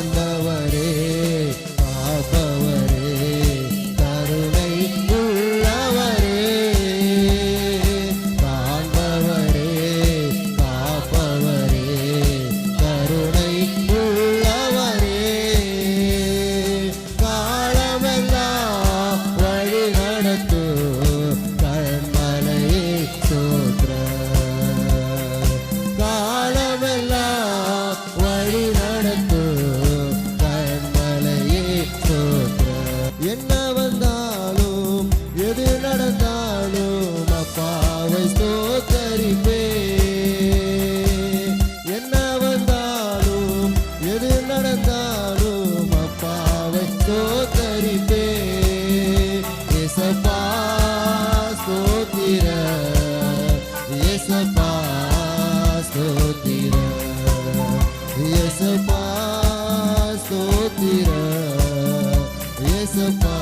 காண்பவரே காப்பவரே கருணை உள்ளவரே காண்பவரே காப்பவரே கருணை உள்ளவரே காலமெல்லாம் வழி நடத்தும் கண்மலையே சோத்ர காலமெல்லாம் வழி நடத்தும் கண்மலையே சோத்ர என்ன வந்தாலும் எது நடந்தாலும் அப்பாவை ஸ்தோத்தரிப்பே என்ன வந்தாலும் எது நடந்தாலும் அப்பாவை ஸ்தோத்தரிப்பே ஏசப்பா ஸ்தோத்திர ஏசப்பா ஸ்தோத்திர ஏசப்பா ஸ்தோத்திர ஏசப்பா